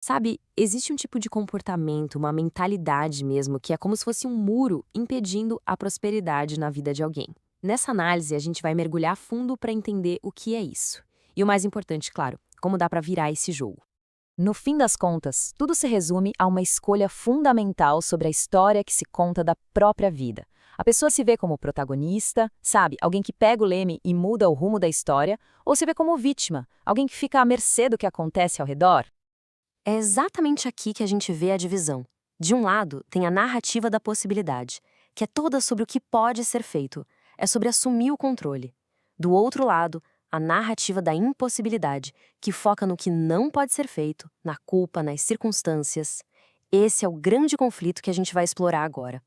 Sabe, existe um tipo de comportamento, uma mentalidade mesmo, que é como se fosse um muro impedindo a prosperidade na vida de alguém. Nessa análise, a gente vai mergulhar fundo para entender o que é isso. E o mais importante, claro, como dá para virar esse jogo. No fim das contas, tudo se resume a uma escolha fundamental sobre a história que se conta da própria vida. A pessoa se vê como protagonista, sabe, alguém que pega o leme e muda o rumo da história, ou se vê como vítima, alguém que fica à mercê do que acontece ao redor. É exatamente aqui que a gente vê a divisão. De um lado, tem a narrativa da possibilidade, que é toda sobre o que pode ser feito, é sobre assumir o controle. Do outro lado, a narrativa da impossibilidade, que foca no que não pode ser feito, na culpa, nas circunstâncias. Esse é o grande conflito que a gente vai explorar agora.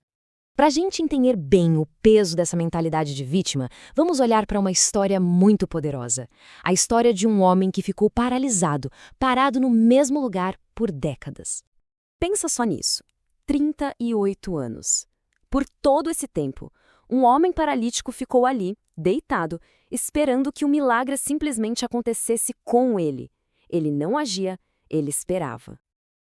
Para a gente entender bem o peso dessa mentalidade de vítima, vamos olhar para uma história muito poderosa. A história de um homem que ficou paralisado, parado no mesmo lugar por décadas. Pensa só nisso. 38 anos. Por todo esse tempo, um homem paralítico ficou ali, deitado, esperando que o milagre simplesmente acontecesse com ele. Ele não agia, ele esperava.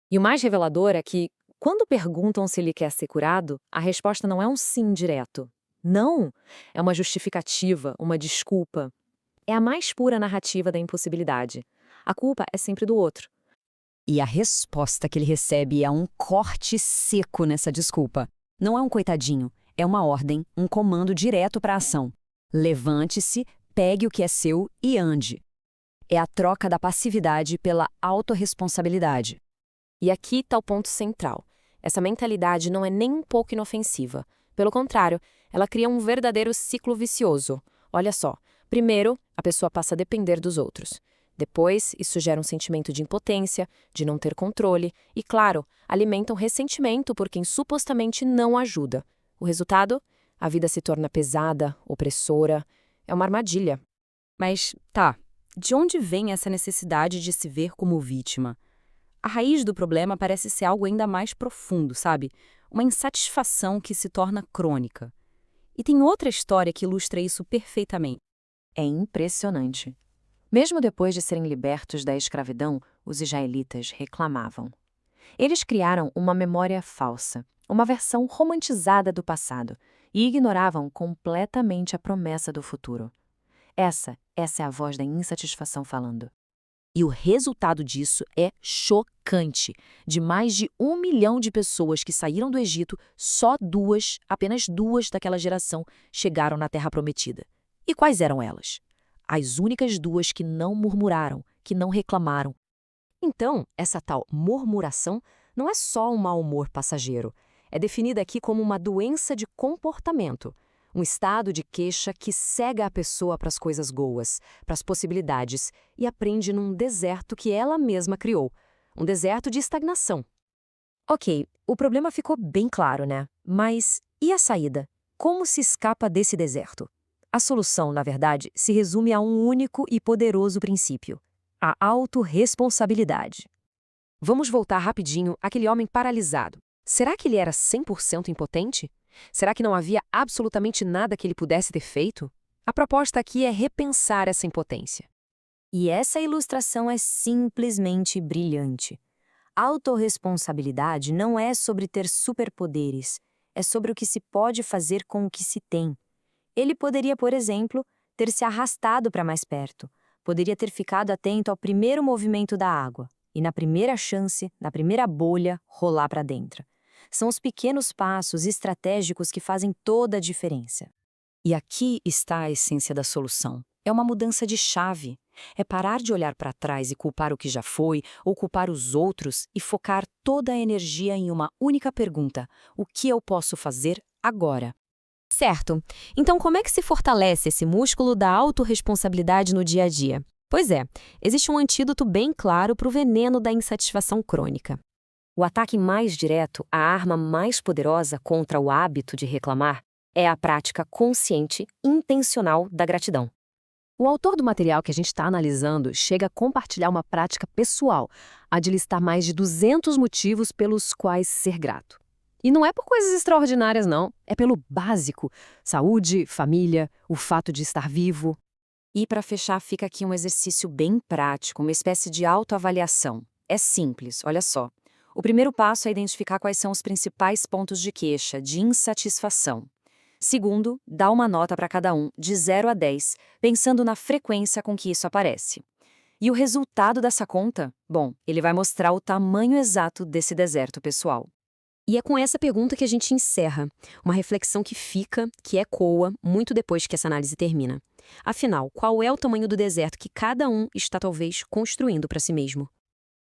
E o mais revelador é que, quando perguntam se ele quer ser curado, a resposta não é um sim direto. Não! É uma justificativa, uma desculpa. É a mais pura narrativa da impossibilidade. A culpa é sempre do outro. E a resposta que ele recebe é um corte seco nessa desculpa. Não é um coitadinho, é uma ordem, um comando direto para a ação. Levante-se, pegue o que é seu e ande. É a troca da passividade pela autorresponsabilidade. E aqui está o ponto central. Essa mentalidade não é nem um pouco inofensiva. Pelo contrário, ela cria um verdadeiro ciclo vicioso. Olha só, primeiro, a pessoa passa a depender dos outros. Depois, isso gera um sentimento de impotência, de não ter controle e, claro, alimenta um ressentimento por quem supostamente não ajuda. O resultado? A vida se torna pesada, opressora. É uma armadilha. Mas, tá, de onde vem essa necessidade de se ver como vítima? A raiz do problema parece ser algo ainda mais profundo, sabe? Uma insatisfação que se torna crônica. E tem outra história que ilustra isso perfeitamente. É impressionante. Mesmo depois de serem libertos da escravidão, os israelitas reclamavam. Eles criaram uma memória falsa, uma versão romantizada do passado, e ignoravam completamente a promessa do futuro. Essa é a voz da insatisfação falando. E o resultado disso é chocante. De mais de 1 milhão de pessoas que saíram do Egito, só duas, apenas duas daquela geração, chegaram na Terra Prometida. E quais eram elas? As únicas duas que não murmuraram, que não reclamaram. Então, essa tal murmuração não é só um mau humor passageiro. É definida aqui como uma doença de comportamento. Um estado de queixa que cega a pessoa para as coisas boas, para as possibilidades, e aprende num deserto que ela mesma criou. Um deserto de estagnação. Ok, o problema ficou bem claro, né? Mas e a saída? Como se escapa desse deserto? A solução, na verdade, se resume a um único e poderoso princípio: a autorresponsabilidade. Vamos voltar rapidinho àquele homem paralisado. Será que ele era 100% impotente? Será que não havia absolutamente nada que ele pudesse ter feito? A proposta aqui é repensar essa impotência. E essa ilustração é simplesmente brilhante. Autorresponsabilidade não é sobre ter superpoderes, é sobre o que se pode fazer com o que se tem. Ele poderia, por exemplo, ter se arrastado para mais perto, poderia ter ficado atento ao primeiro movimento da água e, na primeira chance, na primeira bolha, rolar para dentro. São os pequenos passos estratégicos que fazem toda a diferença. E aqui está a essência da solução. É uma mudança de chave. É parar de olhar para trás e culpar o que já foi, ou culpar os outros, e focar toda a energia em uma única pergunta: o que eu posso fazer agora? Certo. Então, como é que se fortalece esse músculo da autorresponsabilidade no dia a dia? Pois é, existe um antídoto bem claro para o veneno da insatisfação crônica. O ataque mais direto, a arma mais poderosa contra o hábito de reclamar, é a prática consciente, intencional da gratidão. O autor do material que a gente está analisando chega a compartilhar uma prática pessoal, a de listar mais de 200 motivos pelos quais ser grato. E não é por coisas extraordinárias, não. É pelo básico: saúde, família, o fato de estar vivo. E para fechar, fica aqui um exercício bem prático, uma espécie de autoavaliação. É simples, olha só. O primeiro passo é identificar quais são os principais pontos de queixa, de insatisfação. Segundo, dá uma nota para cada um, de 0 a 10, pensando na frequência com que isso aparece. E o resultado dessa conta? Bom, ele vai mostrar o tamanho exato desse deserto pessoal. E é com essa pergunta que a gente encerra, uma reflexão que fica, que ecoa, muito depois que essa análise termina. Afinal, qual é o tamanho do deserto que cada um está talvez construindo para si mesmo?